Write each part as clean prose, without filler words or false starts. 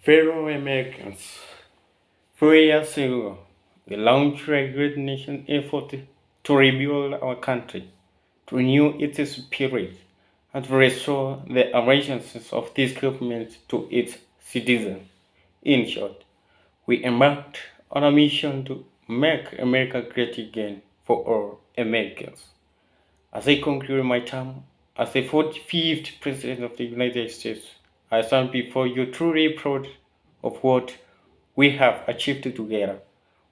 Fellow Americans, 4 years ago, we launched a great nation effort to rebuild our country, to renew its spirit, and to restore the allegiance of this government to its citizens. In short, we embarked on a mission to make America great again for all Americans. As I conclude my term as the 45th President of the United States, I stand before you truly proud of what we have achieved together.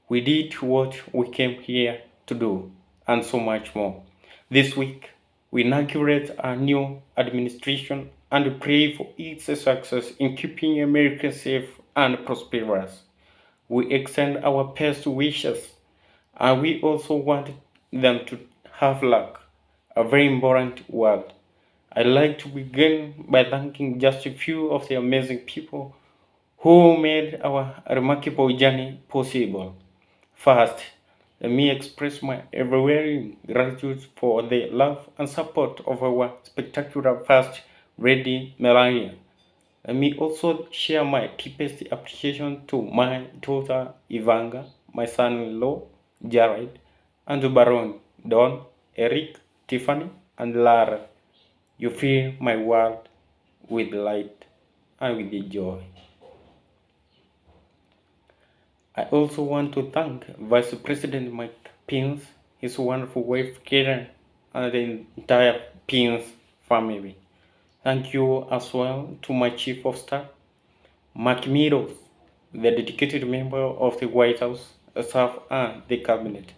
We did what we came here to do, and so much more. This week, we inaugurate a new administration and pray for its success in keeping America safe and prosperous. We extend our best wishes, and we also want them to have luck, a very important word. I'd like to begin by thanking just a few of the amazing people who made our remarkable journey possible. First, let me express my overwhelming gratitude for the love and support of our spectacular First Lady Melania. Let me also share my deepest appreciation to my daughter Ivanga, my son-in-law Jared, and to Baron, Don, Eric, Tiffany, and Lara. You fill my world with light and with joy. I also want to thank Vice President Mike Pence, his wonderful wife Karen, and the entire Pence family. Thank you as well to my Chief of Staff, Mark Meadows, the dedicated member of the White House, staff, and the cabinet,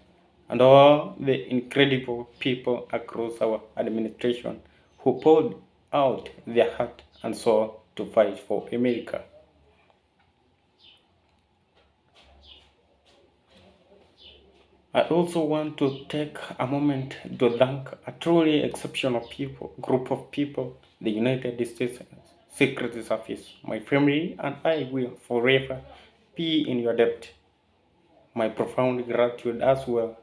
and all the incredible people across our administration who poured out their heart and soul to fight for America. I also want to take a moment to thank a truly exceptional group of people, the United States Secret Service. My family and I will forever be in your debt. My profound gratitude as well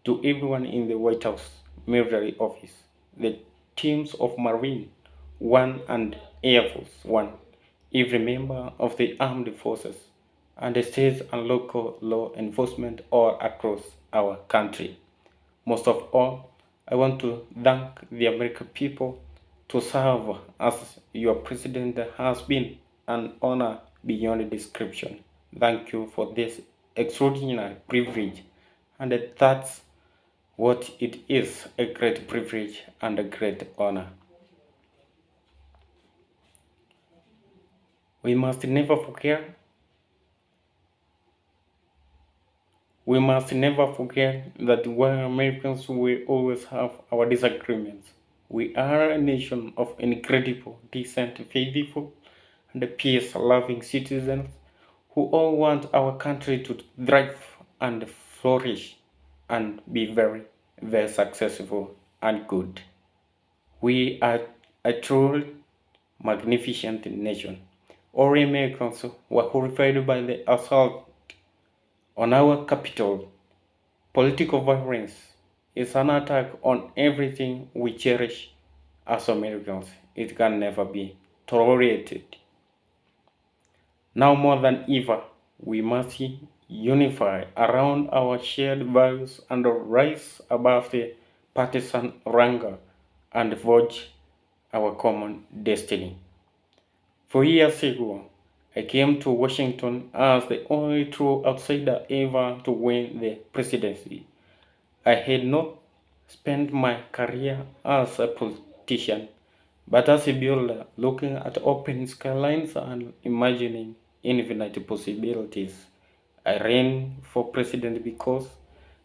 to everyone in the White House Military Office, the teams of Marine One and Air Force One, every member of the armed forces, and the state and local law enforcement all across our country. Most of all, I want to thank the American people. To serve as your president has been an honor beyond description. Thank you for this extraordinary privilege, and that's what it is, a great privilege and a great honor. We must never forget We must never forget that while Americans will always have our disagreements, we are a nation of incredible, decent, faithful, and peace-loving citizens who all want our country to thrive and flourish and be very, very successful and good. We are a truly magnificent nation. All Americans were horrified by the assault on our capital. Political violence is an attack on everything we cherish as Americans. It can never be tolerated. Now more than ever, we must unify around our shared values and rise above the partisan wrangle and forge our common destiny. 4 years ago, I came to Washington as the only true outsider ever to win the presidency. I had not spent my career as a politician, but as a builder, looking at open skylines and imagining infinite possibilities. I ran for president because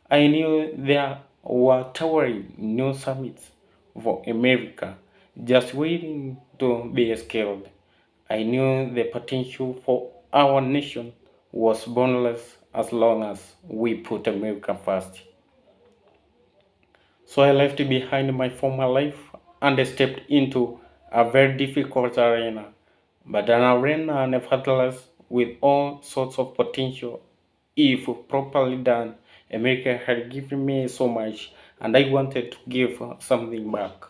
I knew there were towering new summits for America just waiting to be scaled. I knew the potential for our nation was boundless as long as we put America first. So I left behind my former life and stepped into a very difficult arena, but an arena nevertheless with all sorts of potential. If properly done, America had given me so much, and I wanted to give something back.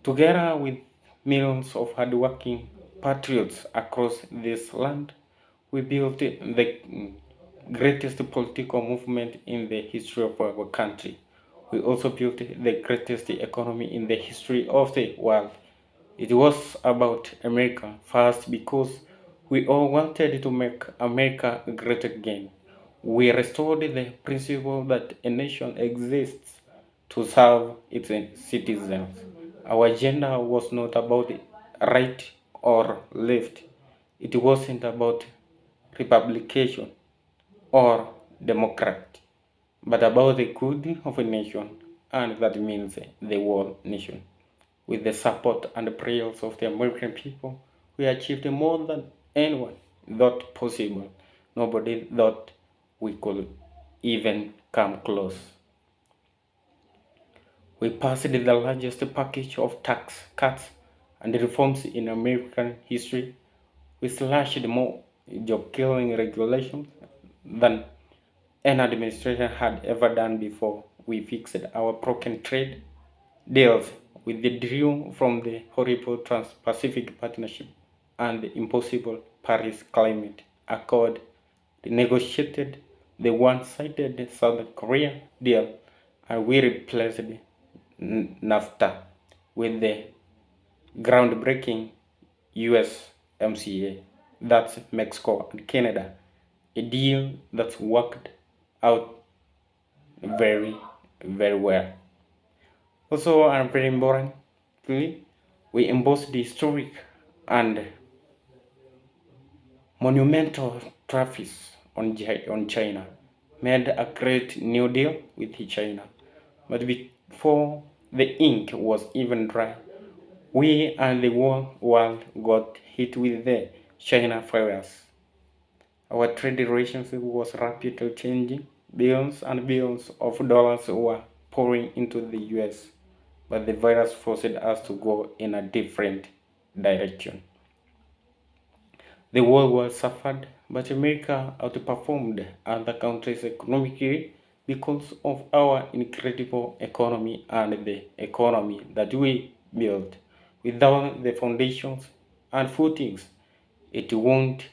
Together with millions of hardworking patriots across this land, we built the greatest political movement in the history of our country. We also built the greatest economy in the history of the world. It was about America first because we all wanted to make America great again. We restored the principle that a nation exists to serve its citizens. Our agenda was not about right or left. It wasn't about republication or democrat, but about the good of a nation, and that means the world nation. With the support and prayers of the American people, we achieved more than anyone thought possible. Nobody thought we could even come close. We passed the largest package of tax cuts and reforms in American history. We slashed more job-killing regulations than an administration had ever done before. We fixed our broken trade deals. We withdrew from the horrible Trans-Pacific Partnership and the impossible Paris Climate Accord, renegotiated the one-sided South Korea deal, and we replaced NAFTA with the groundbreaking USMCA. That's Mexico and Canada, a deal that's worked out very, very well. Also, and very importantly, we embossed the historic and monumental tariffs on China, made a great new deal with China. But before the ink was even dry, we and the world got hit with the China virus. Our trade relationship was rapidly changing. Billions and billions of dollars were pouring into the US, but the virus forced us to go in a different direction. The whole world suffered, but America outperformed other countries economically because of our incredible economy and the economy that we built. Without the foundations and footings, it won't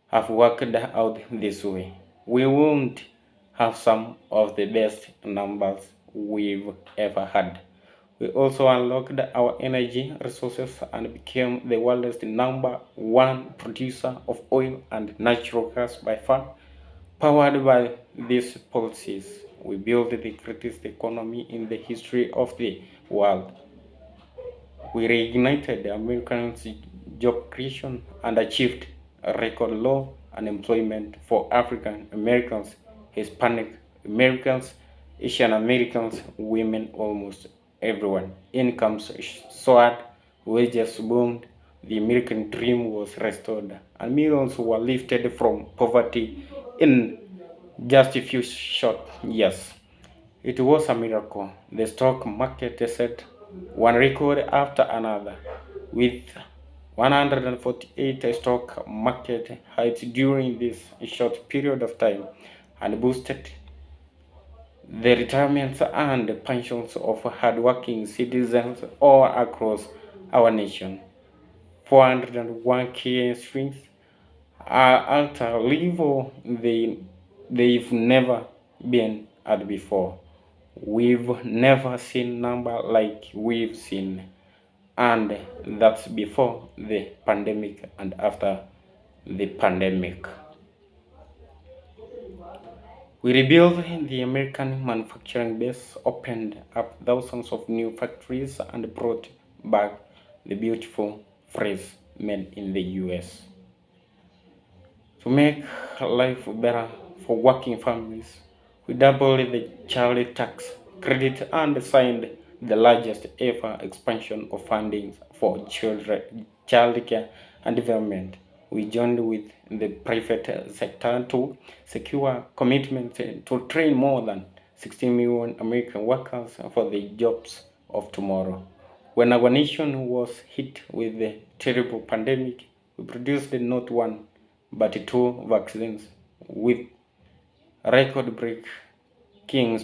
have worked out this way. We won't have some of the best numbers we've ever had. We also unlocked our energy resources and became the world's number one producer of oil and natural gas by far. Powered by these policies, we built the greatest economy in the history of the world. We reignited Americans' job creation and achieved a record low unemployment for African Americans, Hispanic Americans, Asian Americans, women, almost everyone. Incomes soared, wages boomed, the American dream was restored, and millions were lifted from poverty in just a few short years. It was a miracle. The stock market set one record after another, with 148 stock market highs during this short period of time, and boosted the retirements and pensions of hardworking citizens all across our nation. 401k strings are at a level they've never been at before. We've never seen number like we've seen, and that's before the pandemic and after the pandemic. We rebuilt the American manufacturing base, opened up thousands of new factories, and brought back the beautiful phrase made in the US. To make life better for working families, we doubled the child tax credit and signed the largest ever expansion of funding for childcare and development. We joined with the private sector to secure commitments to train more than 16 million American workers for the jobs of tomorrow. When our nation was hit with the terrible pandemic, we produced not one but two vaccines with record-breaking